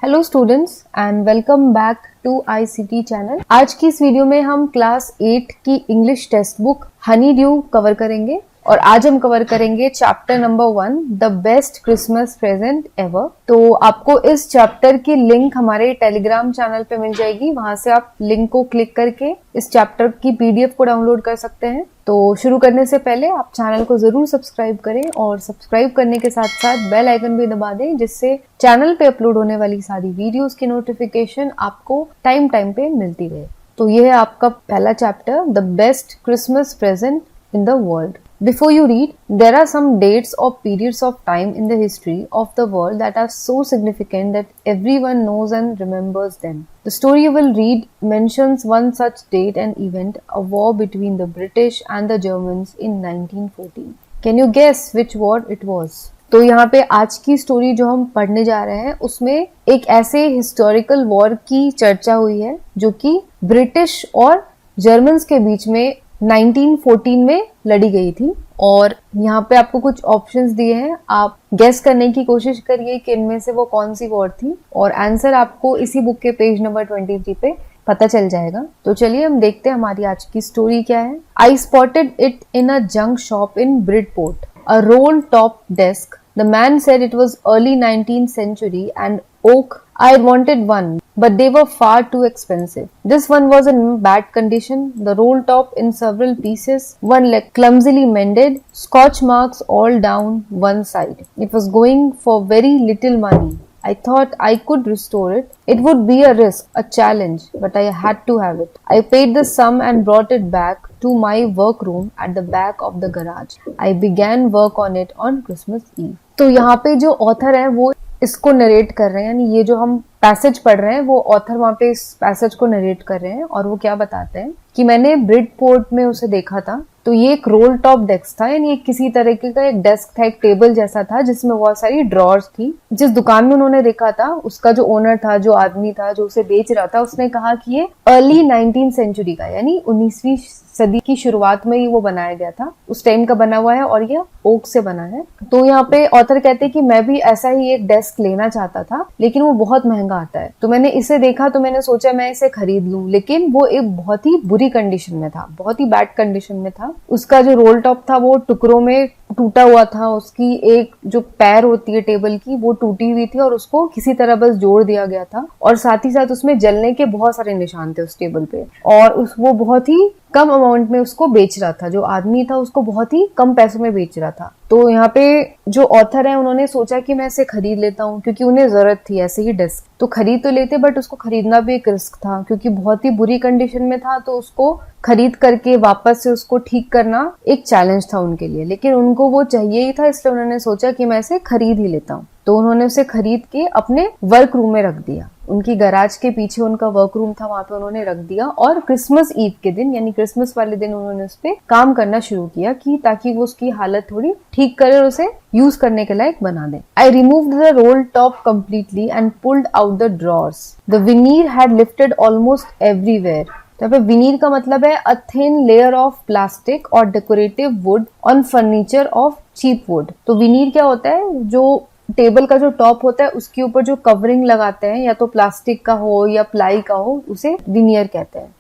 Hello students and welcome back to ICT channel. आज की इस वीडियो में हम क्लास 8 की English textbook honeydew cover करेंगे और आज हम कवर करेंगे chapter number 1 the best Christmas present ever. तो आपको इस चैप्टर की लिंक हमारे टेलीग्राम चैनल पे मिल जाएगी, वहां से आप लिंक को क्लिक करके इस चैप्टर की PDF को डाउनलोड कर सकते हैं। तो शुरू करने से पहले आप चैनल को जरूर सब्सक्राइब करें और सब्सक्राइब करने के साथ साथ बेल आइकन भी दबा दें, जिससे चैनल पे अपलोड होने वाली सारी वीडियोस की नोटिफिकेशन आपको टाइम पे मिलती रहे। तो यह है आपका पहला chapter the best Christmas present in the world. Before you read, there are some dates or periods of time in the history of the world that are so significant that everyone knows and remembers them. The story you will read mentions one such date and event, a war between the British and the Germans in 1914. Can you guess which war it was? तो यहाँ पे आज की story जो हम पढ़ने जा रहे हैं उसमें एक ऐसे हिस्टोरिकल वॉर की चर्चा हुई है जो कि ब्रिटिश और जर्मन्स के बीच में 1914 में लड़ी गई थी। और यहाँ पे आपको कुछ ऑप्शंस दिए हैं, आप गेस करने की कोशिश करिए कि इनमें से वो कौन सी वॉर थी और आंसर आपको इसी बुक के पेज नंबर 23 पे पता चल जाएगा। तो चलिए हम देखते हैं हमारी आज की स्टोरी क्या है। आई spotted it in a junk shop in Bridport, a role top desk. The man said it was early 19th century and oak. I wanted one, but they were far too expensive. This one was in bad condition, the roll top in several pieces, one leg clumsily mended, scotch marks all down one side. It was going for very little money. I thought I could restore it. It would be a risk, a challenge, but I had to have it. I paid the sum and brought it back to my workroom at the back of the garage. I began work on it on Christmas Eve. तो यहाँ पे जो author है वो इसको narrate कर रहे हैं, यानी ये जो हम पैसेज पढ़ रहे हैं वो ऑथर वहाँ पे इस पैसेज को नरेट कर रहे हैं और वो क्या बताते हैं कि मैंने ब्रिडपोर्ट में उसे देखा था। तो ये एक रोल टॉप डेस्क था, यानी एक किसी तरीके का एक डेस्क था, एक टेबल जैसा था जिसमें बहुत सारी ड्रॉर्स थी। जिस दुकान में उन्होंने देखा था उसका जो ओनर था, जो आदमी था जो उसे बेच रहा था, उसने कहा कि ये अर्ली 19th सेंचुरी का यानी 19वीं सदी की शुरुआत में ही वो बनाया गया था, उस टाइम का बना हुआ है और ये ओक से बना है। तो यहाँ पे ऑथर कहते हैं कि मैं भी ऐसा ही एक डेस्क लेना चाहता था लेकिन वो बहुत महंगा आता है। तो मैंने इसे देखा तो मैंने सोचा मैं इसे खरीद लूं, लेकिन वो एक बहुत ही बुरी कंडीशन में था, बहुत ही बैड कंडीशन में था। उसका जो रोल टॉप था वो टुकड़ों में टूटा हुआ था, उसकी एक जो पैर होती है टेबल की वो टूटी हुई थी और उसको किसी तरह बस जोड़ दिया गया था और साथ ही साथ उसमें जलने के बहुत सारे निशान थे उस टेबल पे और वो बहुत ही कम अमाउंट में उसको बेच रहा था, जो आदमी था उसको बहुत ही कम पैसों में बेच रहा था। तो यहाँ पे जो ऑथर है उन्होंने सोचा कि मैं इसे खरीद लेता हूँ क्योंकि उन्हें जरूरत थी ऐसे ही डेस्क। तो खरीद तो लेते बट उसको खरीदना भी एक रिस्क था क्योंकि बहुत ही बुरी कंडीशन में था, तो उसको खरीद करके वापस से उसको ठीक करना एक चैलेंज था उनके लिए, लेकिन उनको वो चाहिए ही था, इसलिए उन्होंने सोचा कि मैं इसे खरीद ही लेता हूँ। तो उन्होंने उसे खरीद के अपने वर्क रूम में रख दिया, उनकी गैराज के पीछे उनका वर्क रूम था, वहां पे उन्होंने रख दिया और क्रिसमस ईव के दिन यानी क्रिसमस वाले दिन उन्होंने उस पे काम करना शुरू किया कि ताकि वो उसकी हालत थोड़ी ठीक करे और उसे यूज करने के लायक बना दे। I removed the roll top completely and pulled out the drawers. The veneer had lifted almost everywhere. यहाँ पे विनीर का मतलब है a thin layer of plastic और decorative wood on furniture of cheap wood. तो विनीर क्या होता है, जो टेबल का जो टॉप होता है उसके ऊपर जो कवरिंग लगाते हैं, या तो प्लास्टिक का हो या प्लाई का हो, उसे विनियर कहते हैं।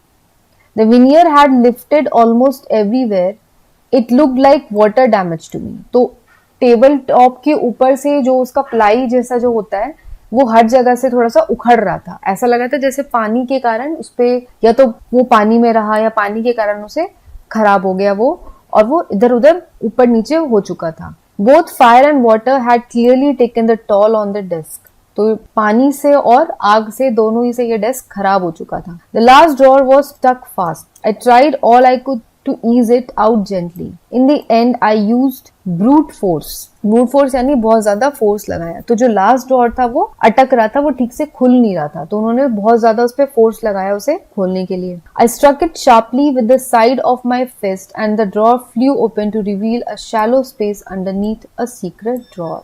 The veneer had lifted almost everywhere. It looked like water damage to me. तो टेबल टॉप के ऊपर से जो उसका प्लाई जैसा जो होता है वो हर जगह से थोड़ा सा उखड़ रहा था, ऐसा लगा था जैसे पानी के कारण उस पे या तो वो पानी में रहा या पानी के कारण उसे खराब हो गया वो, और वो इधर उधर ऊपर नीचे हो चुका था। Both fire and water had clearly taken the toll on the desk. तो पानी से और आग से दोनों ही से ये डेस्क खराब हो चुका था। The last drawer was stuck fast. I tried all I could to ease it out gently. In the end, I used brute force. Brute force यानी बहुत ज्यादा फोर्स लगाया। तो जो लास्ट ड्रॉर था वो अटक रहा था, वो ठीक से खुल नहीं रहा था, तो उन्होंने बहुत ज्यादा उस पर फोर्स लगाया उसे खोलने के लिए। I struck it sharply with the side of my fist and the drawer flew open to reveal a shallow space underneath a secret drawer.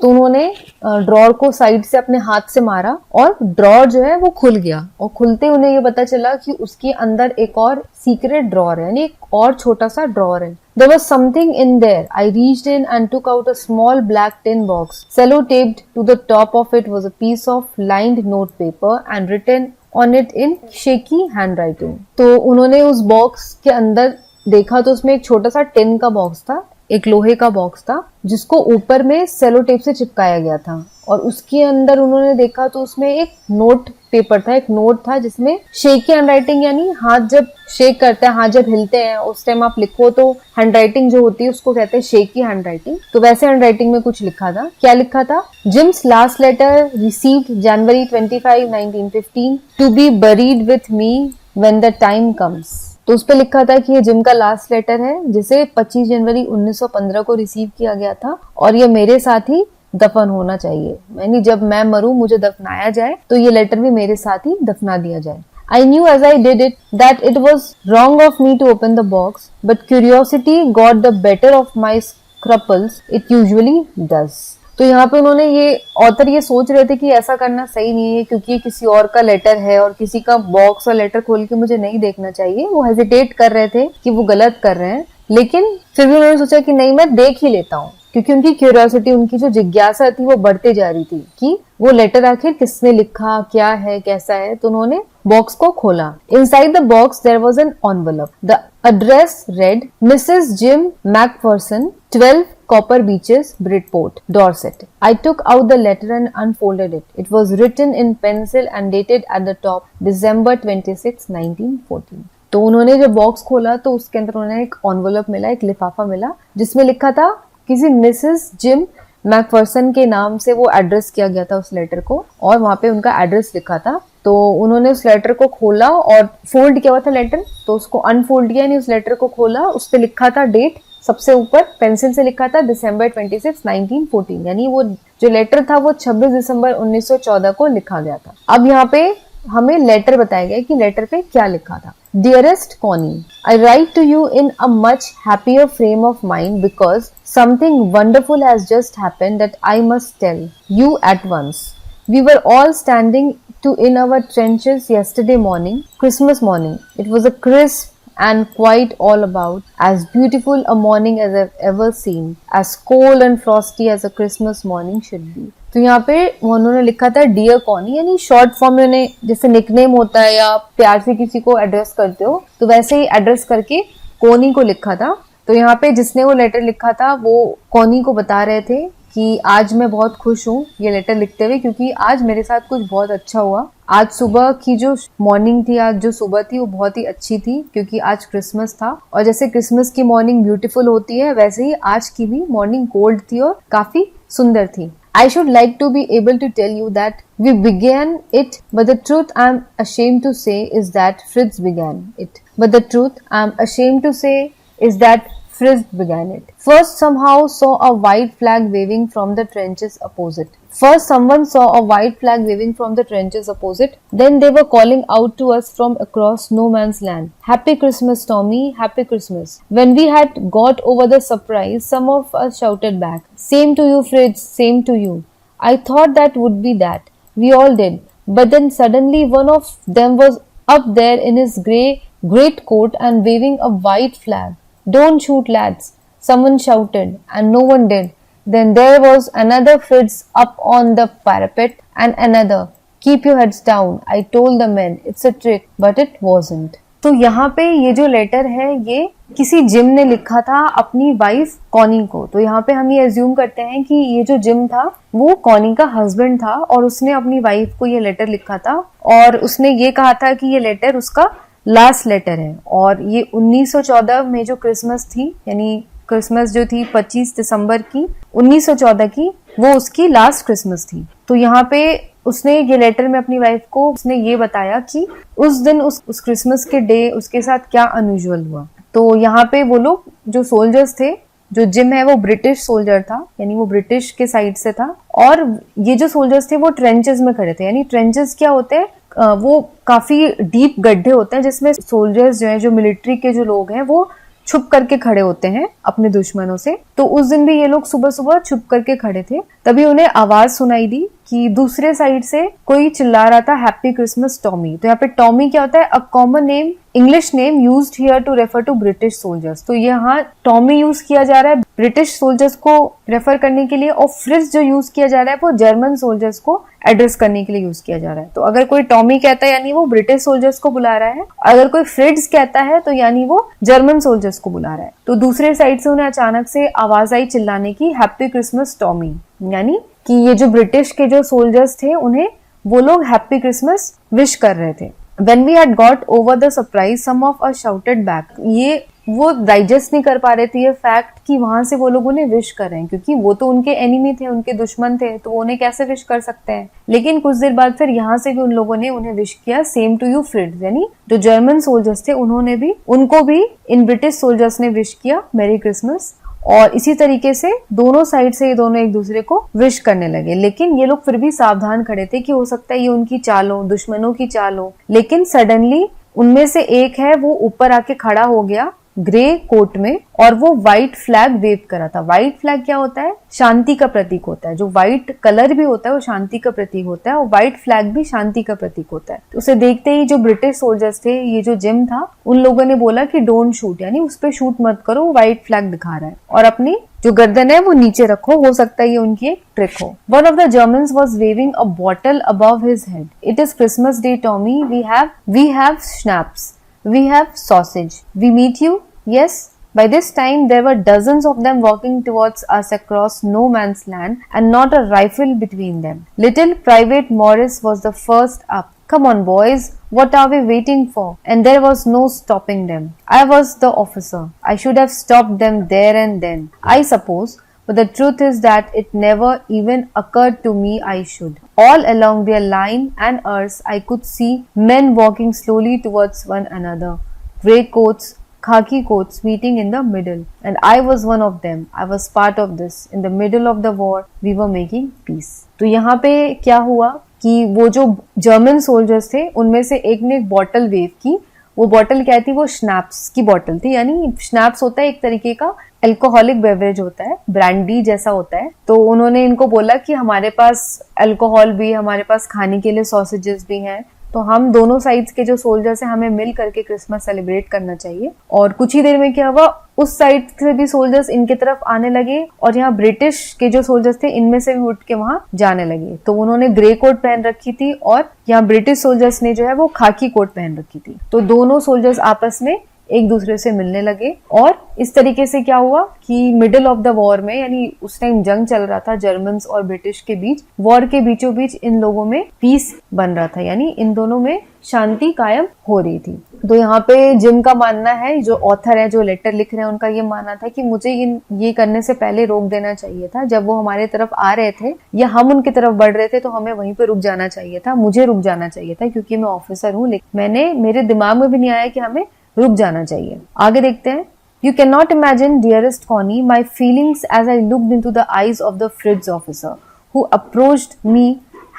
तो उन्होंने ड्रॉर को साइड से अपने हाथ से मारा और ड्रॉर जो है वो खुल गया, और खुलते उन्हें ये पता चला कि उसके अंदर एक और सीक्रेट ड्रॉर है, यानी एक और छोटा सा ड्रॉर है There was something in there. I reached in and took out a small black tin box. Sellotaped to the top of it was a piece of lined note paper and written on it in shaky handwriting. तो उन्होंने उस box के अंदर देखा तो उसमें एक छोटा सा टिन का बॉक्स था, एक लोहे का बॉक्स था जिसको ऊपर में सेलो टेप से चिपकाया गया था, और उसके अंदर उन्होंने देखा तो उसमें एक नोट पेपर था, एक नोट था जिसमें शेकी हैंडराइटिंग, यानी हाथ जब शेक करते हैं, हाथ जब हिलते हैं उस टाइम आप लिखो तो हैंडराइटिंग जो होती है उसको कहते हैं शेकी हैंडराइटिंग। तो वैसे हैंडराइटिंग में कुछ लिखा था। क्या लिखा था? Jim's last letter received January 25, 1915 to be buried with me when the time comes. तो उस पे लिखा था कि ये जिम का लास्ट लेटर है जिसे 25 जनवरी 1915 को रिसीव किया गया था और ये मेरे साथ ही दफन होना चाहिए, यानी जब मैं मरूं मुझे दफनाया जाए तो ये लेटर भी मेरे साथ ही दफना दिया जाए। I knew as I did it that it was wrong of me to open the box, but curiosity got the better of my scruples. It usually does. तो यहाँ पे उन्होंने ये ऑथर ये सोच रहे थे कि ऐसा करना सही नहीं है क्योंकि ये किसी और का लेटर है और किसी का बॉक्स और लेटर खोल के मुझे नहीं देखना चाहिए। वो हेजिटेट कर रहे थे कि वो गलत कर रहे हैं, लेकिन फिर भी उन्होंने सोचा कि नहीं, मैं देख ही लेता हूँ, क्योंकि उनकी क्यूरियोसिटी, उनकी जो जिज्ञासा थी वो बढ़ते जा रही थी कि वो लेटर आखिर किसने लिखा, क्या है, कैसा है। तो उन्होंने बॉक्स को खोला। Inside the box there was an envelope. The address read Mrs Jim McPherson, 12 Copper Beeches, Bridport, Dorset. I took out the letter and unfolded it. It was written in pencil and dated at the top December 26, 1914. तो उन्होंने जब box खोला तो उसके अंदर उन्हें एक envelope मिला, एक लिफाफा मिला जिसमें लिखा था, किसी मिसेस जिम मैकफर्सन के नाम से वो एड्रेस किया गया था उस लेटर को, और वहां पे उनका एड्रेस लिखा था। तो उन्होंने उस लेटर को खोला और फोल्ड किया हुआ था लेटर, तो उसको अनफोल्ड किया, यानी उस लेटर को खोला, उस पे लिखा था डेट, सबसे ऊपर पेंसिल से लिखा था December 26, 1914, यानी वो जो लेटर था वो 26 दिसंबर 1914 को लिखा गया था। अब यहाँ पे हमें लेटर बताया गया कि लेटर पे क्या लिखा था। Dearest Connie, I write to you in a much happier frame of mind because something wonderful has just happened that I must tell you at once. We were all standing in our trenches yesterday morning, Christmas morning. It was a crisp and quite all about as beautiful a morning as I've ever seen, as cold and frosty as a Christmas morning should be. तो यहाँ पे उन्होंने लिखा था dear Connie, यानी short form में जैसे nickname होता है या प्यार से किसी को एड्रेस करते हो तो वैसे ही एड्रेस करके कॉनी को लिखा था। तो यहाँ पे जिसने वो लेटर लिखा था वो कॉनी को बता रहे थे कि आज मैं बहुत खुश हूँ ये लेटर लिखते हुए, क्योंकि आज मेरे साथ कुछ बहुत अच्छा हुआ। आज सुबह की जो मॉर्निंग थी, आज जो सुबह थी वो बहुत ही अच्छी थी क्योंकि आज क्रिसमस था, और जैसे क्रिसमस की मॉर्निंग ब्यूटीफुल होती है वैसे ही आज की भी मॉर्निंग कोल्ड थी और काफी सुंदर थी। I should like to be able to tell you that we began it, but the truth I'm ashamed to say is that Fritz began it. But the truth I'm ashamed to say is that Fritz began it. First, somehow saw a white flag waving from the trenches opposite. First, someone saw a white flag waving from the trenches opposite. Then they were calling out to us from across no man's land. Happy Christmas, Tommy. Happy Christmas. When we had got over the surprise, some of us shouted back, Same to you, Fritz. Same to you. I thought that would be that. We all did. But then suddenly one of them was up there in his great coat and waving a white flag. Don't shoot, lads, someone shouted, and no one did. Then there was another Fritz up on the parapet, and another. Keep your heads down, I told the men. It's a trick, but it wasn't. तो यहाँ पे ये जो letter है ये किसी gym ने लिखा था अपनी वाइफ कॉनी को। तो यहाँ पे हम ये एज्यूम करते हैं कि ये जो जिम था वो कॉनी का हस्बैंड था और उसने अपनी वाइफ को ये लेटर लिखा था और उसने ये कहा था कि ये लेटर उसका लास्ट लेटर है। और ये 1914 में जो क्रिसमस थी, यानी क्रिसमस जो थी 25 दिसंबर की 1914 की, वो उसकी लास्ट क्रिसमस थी। तो यहाँ पे उसने ये लेटर में अपनी वाइफ को उसने ये बताया कि उस दिन उस क्रिसमस के डे उसके साथ क्या अनयूजुअल हुआ। तो यहाँ पे वो लोग जो सोल्जर्स थे, जो जिम है वो ब्रिटिश सोल्जर था, यानी वो ब्रिटिश के साइड से था, और ये जो सोल्जर्स थे वो ट्रेंचेस में खड़े थे। यानी ट्रेंचेस क्या होते हैं, वो काफी डीप गड्ढे होते हैं जिसमें सोल्जर्स जो है, जो मिलिट्री के जो लोग हैं वो छुप करके खड़े होते हैं अपने दुश्मनों से। तो उस दिन भी ये लोग सुबह सुबह छुप करके खड़े थे। तभी उन्हें आवाज सुनाई दी कि दूसरे साइड से कोई चिल्ला रहा था हैप्पी क्रिसमस टॉमी। तो यहाँ पे टॉमी क्या होता है, a common name, English name used here to refer to British soldiers. तो यहाँ टॉमी यूज किया जा रहा है ब्रिटिश सोल्जर्स को रेफर करने के लिए, और फ्रिट्ज जो यूज किया जा रहा है वो जर्मन सोल्जर्स को एड्रेस करने के लिए यूज किया जा रहा है। तो अगर कोई टॉमी कहता है यानी वो ब्रिटिश सोल्जर्स को बुला रहा है, अगर कोई फ्रिट्ज कहता है तो यानी वो जर्मन सोल्जर्स को बुला रहा है। तो दूसरे साइड से उन्हें अचानक से आवाज आई चिल्लाने की, हैप्पी क्रिसमस टॉमी, यानी कि ये जो ब्रिटिश के जो सोल्जर्स थे उन्हें वो लोग हैप्पी क्रिसमस विश कर रहे थे। When we had got over the surprise, some of us shouted back. ये वो डाइजेस्ट नहीं कर पा रहे थे ये फैक्ट कि वहां से वो लोग उन्हें विश कर रहे हैं, क्योंकि वो तो उनके एनिमी थे, उनके दुश्मन थे, तो वो उन्हें कैसे विश कर सकते हैं। लेकिन कुछ देर बाद फिर यहाँ से भी उन लोगों ने उन्हें विश किया, सेम टू यू फ्रिट्स, यानी जो जर्मन सोल्जर्स थे उन्होंने भी उनको भी इन ब्रिटिश सोल्जर्स ने विश किया मैरी क्रिसमस। और इसी तरीके से दोनों साइड से ये दोनों एक दूसरे को विश करने लगे। लेकिन ये लोग फिर भी सावधान खड़े थे कि हो सकता है ये उनकी चाल हो, दुश्मनों की चाल हो। लेकिन सडनली उनमें से एक है वो ऊपर आके खड़ा हो गया ग्रे कोट में, और वो व्हाइट फ्लैग वेव करा था। व्हाइट फ्लैग क्या होता है, शांति का प्रतीक होता है। जो व्हाइट कलर भी होता है वो शांति का प्रतीक होता है, और व्हाइट फ्लैग भी शांति का प्रतीक होता है। तो उसे देखते ही जो ब्रिटिश सोल्जर्स थे, ये जो जिम था, उन लोगों ने बोला कि डोंट शूट, यानी उस पे शूट मत करो, व्हाइट फ्लैग दिखा रहा है, और अपनी जो गर्दन है वो नीचे रखो, हो सकता है ये उनकी एक ट्रिक हो। One of the Germans was waving a bottle above his head. It is Christmas day Tommy, we have schnapps, we have sausage, we meet you, yes. By this time there were dozens of them walking towards us across no man's land, and not a rifle between them. Little Private Morris was the first up. Come on boys, what are we waiting for? And there was no stopping them. I was the officer. I should have stopped them there and then, I suppose, but the truth is that it never even occurred to me I should. All along their line and ours I could see men walking slowly towards one another, grey coats, khaki coats meeting in the middle, and I was one of them. I was part of this. In the middle of the war, we were making peace. तो यहाँ पे क्या हुआ कि वो जो German soldiers थे उनमें से एक ने एक बॉटल वेव की। वो बॉटल क्या थी, वो स्नैप्स की बॉटल थी, यानी स्नैप्स होता है एक तरीके का अल्कोहलिक बेवरेज होता है, ब्रांडी जैसा होता है। तो उन्होंने इनको बोला कि हमारे पास अल्कोहल भी, हमारे पास खाने के लिए सॉसेजेस भी हैं, तो हम दोनों साइड्स के जो सोल्जर्स हैं हमें मिल करके क्रिसमस सेलिब्रेट करना चाहिए। और कुछ ही देर में क्या हुआ, उस साइड से भी सोल्जर्स इनके तरफ आने लगे, और यहाँ ब्रिटिश के जो सोल्जर्स थे इनमें से भी उठ के वहां जाने लगे। तो उन्होंने ग्रे कोट पहन रखी थी, और यहाँ ब्रिटिश सोल्जर्स ने जो है वो खाकी कोट पहन रखी थी। तो दोनों सोल्जर्स आपस में एक दूसरे से मिलने लगे, और इस तरीके से क्या हुआ कि मिडिल ऑफ द वॉर में, यानी उस टाइम जंग चल रहा था जर्मन्स और ब्रिटिश के बीच, वॉर के बीचों बीच इन लोगों में पीस बन रहा था, यानी इन दोनों में शांति कायम हो रही थी। तो यहाँ पे जिम का मानना है, जो ऑथर है, जो लेटर लिख रहे हैं, उनका ये मानना था कि मुझे ये करने से पहले रोक देना चाहिए था। जब वो हमारे तरफ आ रहे थे या हम उनकी तरफ बढ़ रहे थे तो हमें वहीं पे रुक जाना चाहिए था, मुझे रुक जाना चाहिए था, क्योंकि मैं ऑफिसर हूँ। लेकिन मेरे दिमाग में भी नहीं आया कि हमें रुक जाना चाहिए। आगे देखते हैं। You cannot imagine, dearest Connie, my feelings as I looked into the eyes of the Fritz officer, who approached me,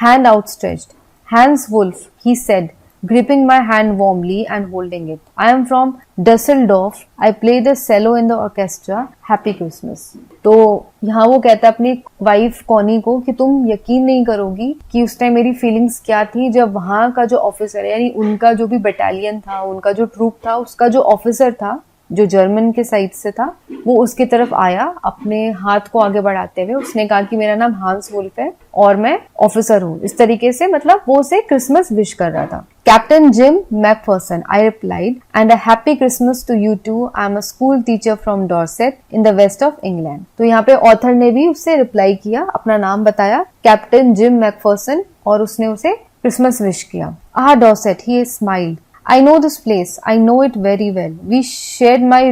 hand outstretched. Hans Wolf, he said, gripping my hand warmly and holding it. I am from Dusseldorf. I play the cello in the orchestra. Happy Christmas. तो यहाँ वो कहता है अपनी wife Connie को कि तुम यकीन नहीं करोगी कि उस टाइम मेरी फीलिंग्स क्या थी जब वहाँ का जो ऑफिसर है, यानी उनका जो भी बटालियन था, उनका जो ट्रूप था, उसका जो ऑफिसर था, जो जर्मन के साइड से था, वो उसकी तरफ आया अपने हाथ को आगे बढ़ाते हुए। उसने कहा कि मेरा नाम हांस वुल्फ है और मैं ऑफिसर हूँ। इस तरीके से मतलब वो उसे क्रिसमस विश कर रहा था। Captain gym Macpherson, I replied, and a happy Christmas to you too. I am a school teacher from Dorset in the west of England. तो यहाँ पे ऑथर ने भी उससे रिप्लाई किया, अपना नाम बताया, कैप्टन जिम मैकफर्सन, और उसने उसे क्रिसमस विश किया। Dorset, he smiled. I know this place. I know it very well. We shared my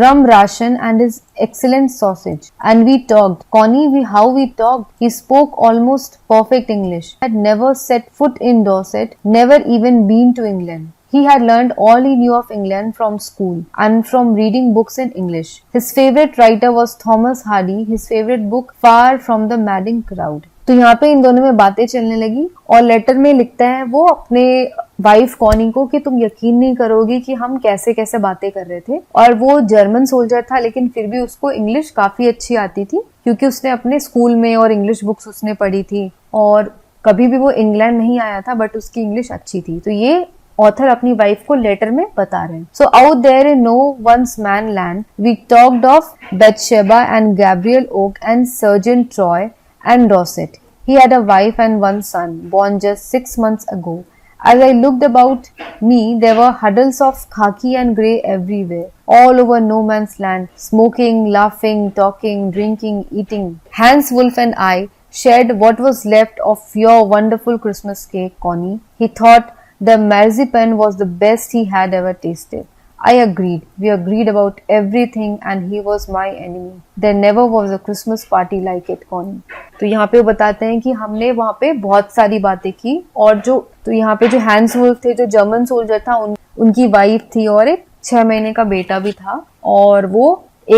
rum ration and his excellent sausage. And we talked. Connie, how we talked. He spoke almost perfect English. Had never set foot in Dorset, never even been to England. He had learned all he knew of England from school and from reading books in English. His favorite writer was Thomas Hardy. His favorite book, Far from the Madding Crowd. तो यहाँ पे इन दोनों में बातें चलने लगी, और letter में लिखता है वो अपने वाइफ कॉनी को कि तुम यकीन नहीं करोगी कि हम कैसे कैसे बातें कर रहे थे। और वो जर्मन सोल्जर था, लेकिन फिर भी उसको इंग्लिश काफी अच्छी आती थी, क्योंकि उसने अपने स्कूल में और इंग्लिश बुक्स उसने पढ़ी थी, और कभी भी वो इंग्लैंड नहीं आया था, बट उसकी इंग्लिश अच्छी थी। तो ये ऑथर अपनी वाइफ को लेटर में बता रहे हैं। So out there in no one's man land we talked of Bathsheba and Gabriel Oak and sergeant Troy and Dorset. He had a wife and one son, born just 6 months ago. As I looked about me, there were huddles of khaki and grey everywhere, all over no man's land, smoking, laughing, talking, drinking, eating. Hans Wolf and I shared what was left of your wonderful Christmas cake, Connie. He thought the marzipan was the best he had ever tasted. I agreed. We agreed about everything and he was my enemy. There never was a Christmas party like it, Connie. तो यहाँ पे वो बताते हैं कि हमने वहाँ पे बहुत सारी बातें की, और तो यहाँ पे जो हैंस वुल्फ थे, जो जर्मन सोल्जर था, उनकी वाइफ थी और एक 6 महीने का बेटा भी था, और वो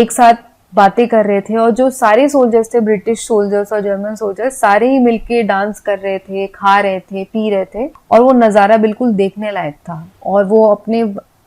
एक साथ बातें कर रहे थे। और जो सारे सोल्जर्स थे, ब्रिटिश सोल्जर्स और जर्मन सोल्जर्स, सारे ही मिलके डांस कर रहे थे, खा रहे थे, पी रहे थे, और वो नजारा बिल्कुल देखने लायक था। और वो अपने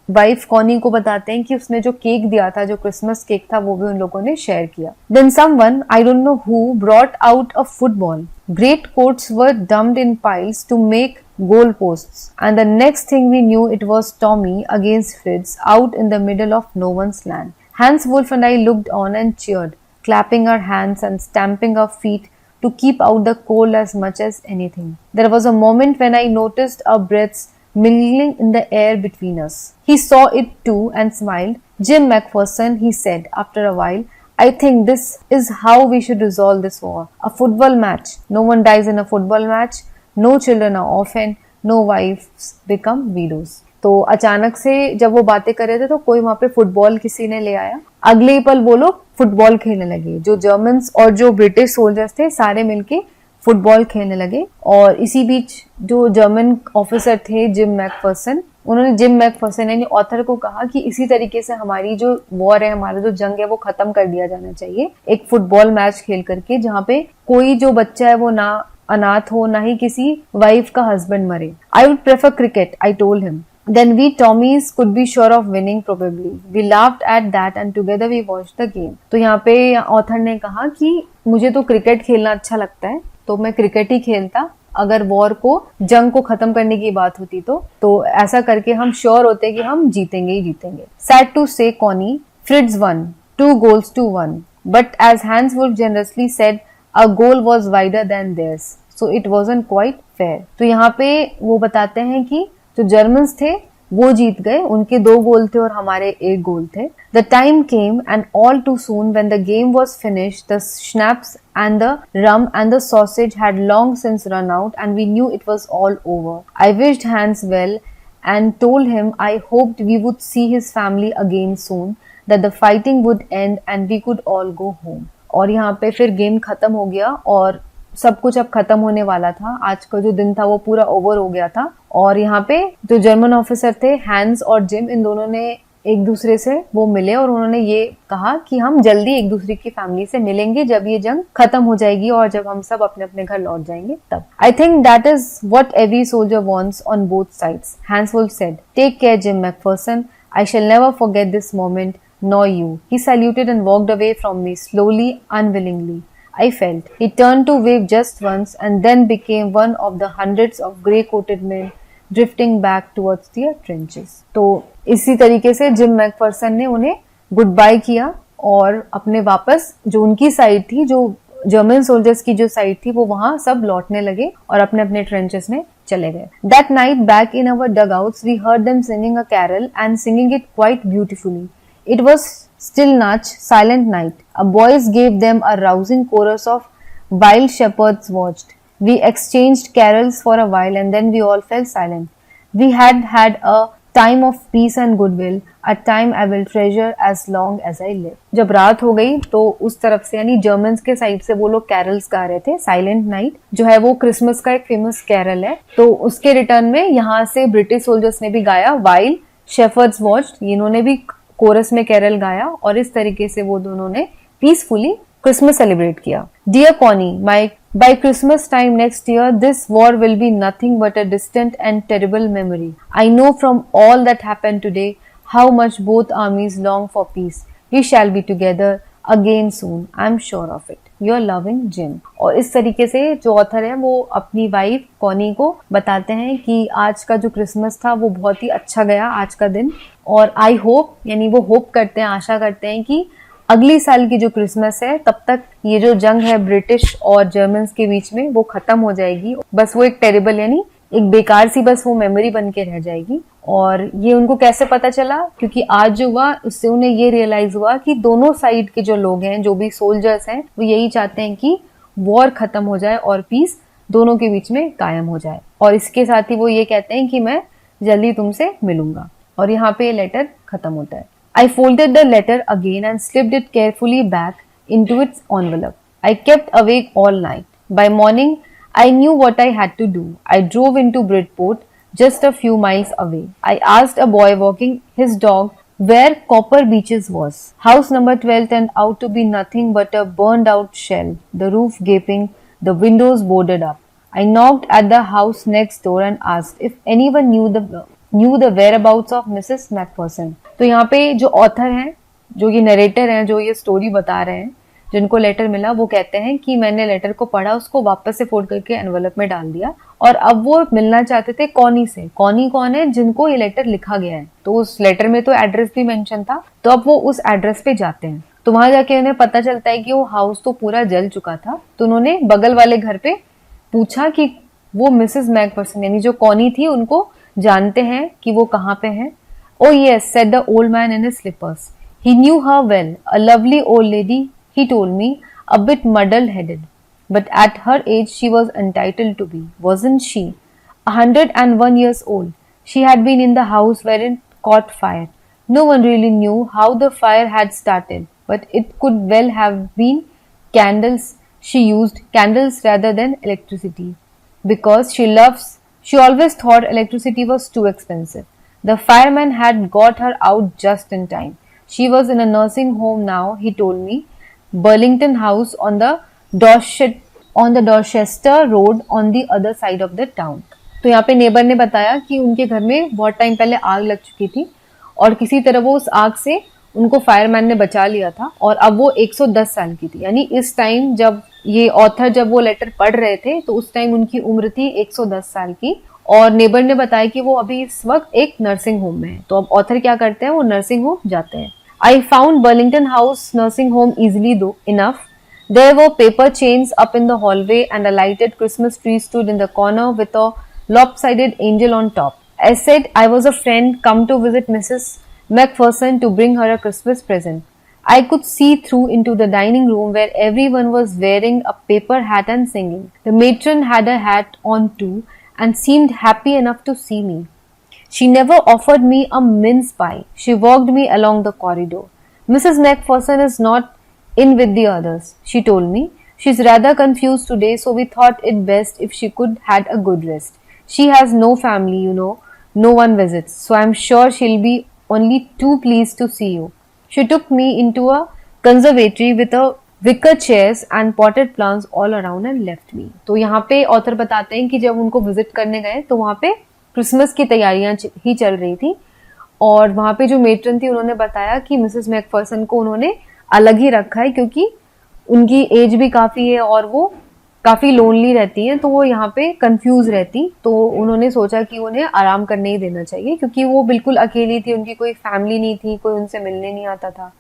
वाइफ कॉनी को बताते हैं कि उसने जो केक दिया था, जो क्रिसमस केक था, वो भी उन लोगों ने शेयर किया। Then someone, I don't know who, brought out a football. Great coats were dumped in piles to make goal posts, and the next thing we knew, it was Tommy against Fritz out in the middle of no one's land. Hans Wolf and I looked on and cheered, clapping our hands and stamping our feet to keep out the cold as much as anything. There was a moment when I noticed our breaths mingling in the air between us. He saw it too and smiled. Jim McPherson, he said after a while, I think this is how we should resolve this war. A football match. No one dies in a football match. No children are orphaned. No wives become widows. तो अचानक से जब वो बातें कर रहे थे, तो कोई वहां पे फुटबॉल किसी ने ले आया। अगले ही पल वो लोग फुटबॉल खेलने लगे। जो जर्मन्स और जो ब्रिटिश सोल्जर्स थे, सारे मिलके फुटबॉल खेलने लगे। और इसी बीच जो जर्मन ऑफिसर थे, जिम मैकफर्सन, उन्होंने जिम मैकफर्सन यानी ऑथर को कहा कि इसी तरीके से हमारी जो वॉर है, हमारा जो जंग है, वो खत्म कर दिया जाना चाहिए, एक फुटबॉल मैच खेल करके, जहाँ पे कोई जो बच्चा है वो ना अनाथ हो, ना ही किसी वाइफ का हस्बैंड मरे। I would prefer cricket, I told him. Then we Tommies could be sure of winning probably. We laughed at that and together we watched the game. तो यहाँ पे ऑथर ने कहा कि मुझे तो क्रिकेट खेलना अच्छा लगता है, तो मैं क्रिकेट ही खेलता अगर वॉर को, जंग को खत्म करने की बात होती तो ऐसा करके हम श्योर होते कि हम जीतेंगे ही जीतेंगे. Sad to say, Connie, Fritz won 2 goals to 1. But as Hans Wolf generously said, a goal was wider than theirs, so it wasn't quite fair. तो यहाँ पे वो बताते हैं कि जो जर्मन्स थे वो जीत गए, उनके 2 गोल थे और हमारे 1 गोल थे. The time came and all too soon when the game was finished, the schnapps and the rum and the sausage had long since run out and we knew it was all over. I wished Hans well and told him I hoped we would see his family again soon, that the fighting would end and we could all go home. और यहाँ पे फिर game खत्म हो गया और सब कुछ अब खत्म होने वाला था. आज का जो दिन था वो पूरा ओवर हो गया था. और यहाँ पे जो जर्मन ऑफिसर थे, हैंस और जिम, इन दोनों ने एक दूसरे से वो मिले और उन्होंने ये कहा कि हम जल्दी एक दूसरे की फैमिली से मिलेंगे जब ये जंग खत्म हो जाएगी और जब हम सब अपने अपने घर लौट जाएंगे तब. I think that is what every soldier wants on both sides, Hans Wolf said. Take care Jim McPherson, I shall never forget this moment, nor you. He saluted and walked away from me slowly, unwillingly. I felt. He turned to wave just once and then became one of the hundreds of grey-coated men drifting back towards their trenches. तो इसी तरीके से gym Macpherson ने उन्हें good bye किया और अपने वापस जो उनकी साइड थी, जो जर्मन सोल्जर्स की जो साइड थी, वो वहां सब लौटने लगे और अपने अपने ट्रेंचेस में चले गए. That night back in our dugouts, we heard them singing a carol and singing it quite beautifully. It was still Nach, silent night. A voice gave them a rousing chorus of wild shepherds watched. We exchanged carols for a while and then we all fell silent. We had had a time of peace and goodwill, a time I will treasure as long as I live. जब रात हो गई तो उस तरफ से यानी Germans के साइड से वो लोग कैरल्स गा रहे थे. साइलेंट नाइट जो है वो क्रिसमस का एक फेमस कैरल है. तो उसके रिटर्न में यहाँ से ब्रिटिश सोल्जर्स ने भी गाया वाइल्ड शेफर्ड्स वॉच्ड. इन्होंने भी कोरस में कैरल गाया और इस तरीके से वो दोनों ने पीसफुली क्रिसमस सेलिब्रेट किया. Dear Connie, my By Christmas time next year, this war will be nothing but a distant and terrible memory. I know from all that happened today how much both armies long for peace. We shall be together again soon. I'm sure of it. Your loving Jim. और इस तरीके से जो author है वो अपनी wife Connie को बताते हैं कि आज का जो क्रिसमस था वो बहुत ही अच्छा गया आज का दिन, और आई होप, यानी वो होप करते हैं, आशा करते हैं कि अगली साल की जो क्रिसमस है तब तक ये जो जंग है ब्रिटिश और जर्मन्स के बीच में वो खत्म हो जाएगी। बस वो एक टेरिबल, यानी एक बेकार सी बस वो मेमोरी बन के रह जाएगी। और ये उनको कैसे पता चला, क्योंकि आज जो हुआ उससे उन्हें ये रियलाइज हुआ कि दोनों साइड के जो लोग हैं, जो भी सोल्जर्स हैं, वो यही चाहते हैं कि वॉर खत्म हो जाए और पीस दोनों के बीच में कायम हो जाए। और इसके साथ ही वो ये कहते हैं कि मैं जल्दी तुमसे मिलूंगा। और यहाँ पे लेटर खत्म होता है। I folded the letter again and slipped it carefully back into its envelope. I kept awake all night. By morning, I knew what I had to do. I drove into Bridport, just a few miles away. I asked a boy walking his dog where Copper Beaches was. House number 12 turned out to be nothing but a burned out shell, the roof gaping, the windows boarded up. I knocked at the house next door and asked if anyone knew the whereabouts of Mrs. Macpherson. तो यहाँ पे जो author हैं, जो ये narrator हैं, जो ये स्टोरी बता रहे हैं, जिनको लेटर मिला, वो कहते हैं कि मैंने लेटर को पढ़ा, उसको वापस से फोल्ड करके एनवलप में डाल दिया, और अब वो मिलना चाहते थे कॉनी से। कॉनी कौन है? जिनको ये लेटर लिखा गया है। तो उस लेटर में तो एड्रेस भी मेंशन था, तो अब वो उस एड्रेस पे जाते हैं। तो वहां जाके उन्हें पता चलता है कि वो हाउस तो पूरा जल चुका था। तो उन्होंने बगल वाले घर पे पूछा कि वो मिसेस मैकफर्सन, यानी जो कॉनी थी, उनको जानते हैं कि वो कहाँ पे हैं। Oh yes, said the old man in his slippers. He knew her well, a lovely old lady, he told me, a bit muddle-headed. But at her age she was entitled to be, wasn't she? 101 years old. She had been in the house where it caught fire. No one really knew how the fire had started, but it could well have been candles. She used candles rather than electricity, because she always thought electricity was too expensive. The fireman had got her out just in time. She was in a nursing home now, he told me. Burlington House on the Dorchester Road on the other side of the town. तो यहाँ पे neighbour ने बताया कि उनके घर में बहुत टाइम पहले आग लग चुकी थी, और किसी तरह वो उस आग से उनको फायरमैन ने बचा लिया था, और अब वो 110 साल की थी। यानी इस टाइम जब ये ऑथर जब वो लेटर पढ़ रहे थे तो उस टाइम उनकी उम्र थी 110 साल की। और नेबर ने बताया कि वो अभी इस वक्त एक नर्सिंग होम में है। तो अब ऑथर क्या करते हैं, वो नर्सिंग होम जाते हैं। I found Burlington house nursing home easily दो enough. There were paper chains up in the hallway and a lighted Christmas tree stood in the corner with a lopsided angel on top. I said I was a friend come to visit Mrs. Macpherson to bring her a Christmas present. I could see through into the dining room where everyone was wearing a paper hat and singing. The matron had a hat on too and seemed happy enough to see me. She never offered me a mince pie. She walked me along the corridor. Mrs. Macpherson is not in with the others, she told me. She's rather confused today, so we thought it best if she could had a good rest. She has no family, you know. No one visits, so I'm sure she'll be only too pleased to see you. She took me into a conservatory with a wicker chairs and potted plants all around and left me. तो यहाँ पे author बताते हैं कि जब उनको visit करने गए तो वहाँ पे क्रिसमस की तैयारियां ही चल रही थी, और वहाँ पे जो मेट्रन थी उन्होंने बताया कि मिसेस मैकफर्सन को उन्होंने अलग ही रखा है क्योंकि उनकी एज भी काफी है और वो काफी लोनली रहती हैं, तो वो यहाँ पे कंफ्यूज रहती। तो उन्होंने सोचा कि उन्हें आराम करने ही देना चाहिए क्योंकि वो बिल्कुल अकेली थी, उनकी कोई फैमिली नहीं थी, कोई उनसे मिलने नहीं आता था।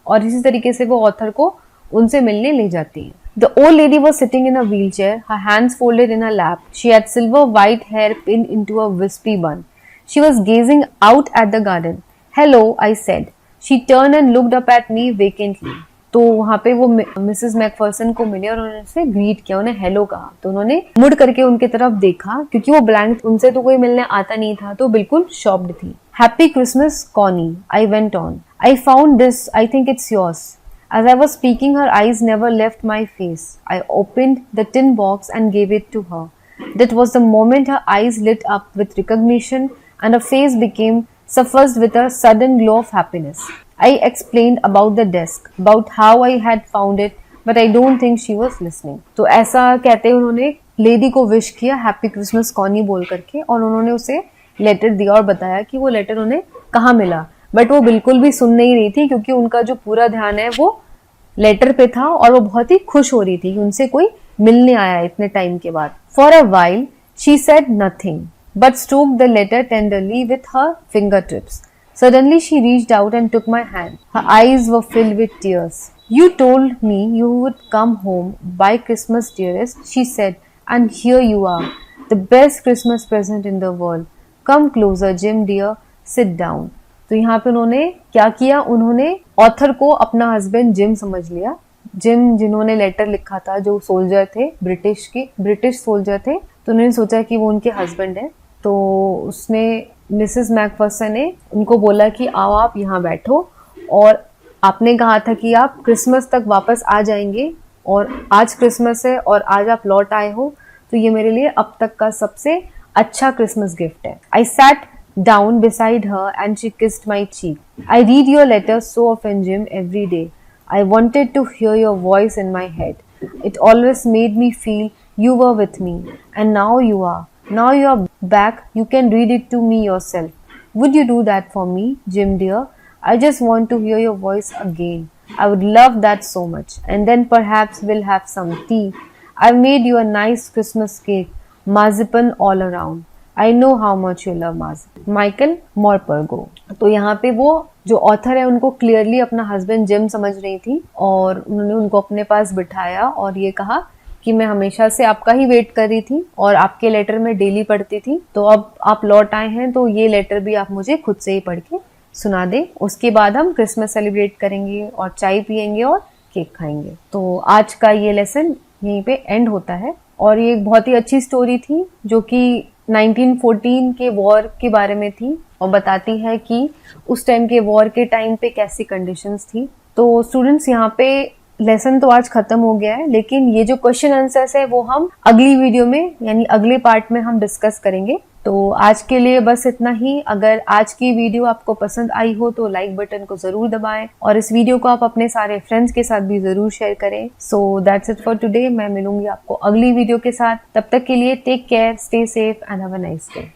और इसी तरीके से वो ऑथर को उनसे मिलने ले जाती है। The old lady was sitting in a wheelchair, her hands folded in her lap. She had silver white hair pinned into a wispy bun. She was gazing out at the garden. Hello, I said. She turned and looked up at me vacantly. तो वहाँ पे वो Mrs Macpherson को मिले और उन्होंने उनसे greet किया, उन्हें हेलो कहा। तो उन्होंने मुड़ करके उनकी तरफ देखा क्योंकि वो ब्लैंक, उनसे तो कोई मिलने आता नहीं था, तो बिल्कुल शॉक्ड थी। Happy Christmas, Connie, I went on. I found this. I think it's yours. As I was speaking, her eyes never left my face. I opened the tin box and gave it to her. That was the moment her eyes lit up with recognition and her face became suffused with a sudden glow of happiness. I explained about the desk, about how I had found it, but I don't think she was listening. तो ऐसा कहते उन्होंने lady को wish किया happy Christmas Connie बोल करके, और उन्होंने उसे लेटर दिया और बताया कि वो लेटर उन्हें कहाँ मिला। बट वो बिल्कुल भी सुन नहीं रही थी, क्योंकि उनका जो पूरा ध्यान है वो लेटर पे था, और वो बहुत ही खुश हो रही थी कि उनसे कोई मिलने आया इतने टाइम के बाद। For a while she said nothing but stroked the letter tenderly with her fingertips. Suddenly she reached out and took my hand. Her eyes were filled with tears. You told me you would come home by Christmas, dearest, she said, and here you are, the best Christmas present in the world. Come closer, Jim dear, sit down. तो यहाँ पे उन्होंने क्या किया, उन्होंने author को अपना husband gym समझ लिया। जिम जिन्होंने लेटर लिखा था, जो सोल्जर थे, ब्रिटिश सोल्जर थे, तो उन्होंने सोचा कि वो उनके हस्बैंड है। तो उसने मिसेस मैकफर्सन ने उनको बोला कि आओ आप यहाँ बैठो, और आपने कहा था कि आप क्रिसमस तक वापस आ जाएंगे, और आज क्रिसमस है और आज आप लौट आए हो, तो ये मेरे लिए अब तक का सबसे अच्छा क्रिसमस गिफ्ट है। I sat down beside her and she kissed my cheek. I read your letter so often Jim every day. I wanted to hear your voice in my head. It always made me feel you were with me, and now you are. Now you are back, you can read it to me yourself. Would you do that for me, Jim dear? I just want to hear your voice again. I would love that so much. And then perhaps we'll have some tea. I've made you a nice Christmas cake, marzipan all around. I know how much you love marzipan. Michael Morpurgo. तो यहाँ पे वो जो author है उनको clearly अपना husband gym समझ रही थी, और उन्होंने उनको अपने पास बिठाया और ये कहा कि मैं हमेशा से आपका ही वेट कर रही थी और आपके लेटर में डेली पढ़ती थी, तो अब आप लौट आए हैं तो ये लेटर भी आप मुझे खुद से ही पढ़ के सुना दे। उसके बाद हम क्रिसमस सेलिब्रेट करेंगे और चाय पियेंगे और केक खाएंगे। तो आज का ये लेसन यहीं पे एंड होता है, और ये एक बहुत ही अच्छी स्टोरी थी जो कि 1914 के वॉर के बारे में थी, और बताती है कि उस टाइम के वॉर के टाइम पे कैसी कंडीशंस थी। तो स्टूडेंट्स, यहाँ पे लेसन तो आज खत्म हो गया है, लेकिन ये जो क्वेश्चन आंसर्स है वो हम अगली वीडियो में यानी अगले पार्ट में हम डिस्कस करेंगे। तो आज के लिए बस इतना ही। अगर आज की वीडियो आपको पसंद आई हो तो लाइक बटन को जरूर दबाएं, और इस वीडियो को आप अपने सारे फ्रेंड्स के साथ भी जरूर शेयर करें। So that's it for today. मैं मिलूंगी आपको अगली वीडियो के साथ। तब तक के लिए take care, stay safe and have a nice day.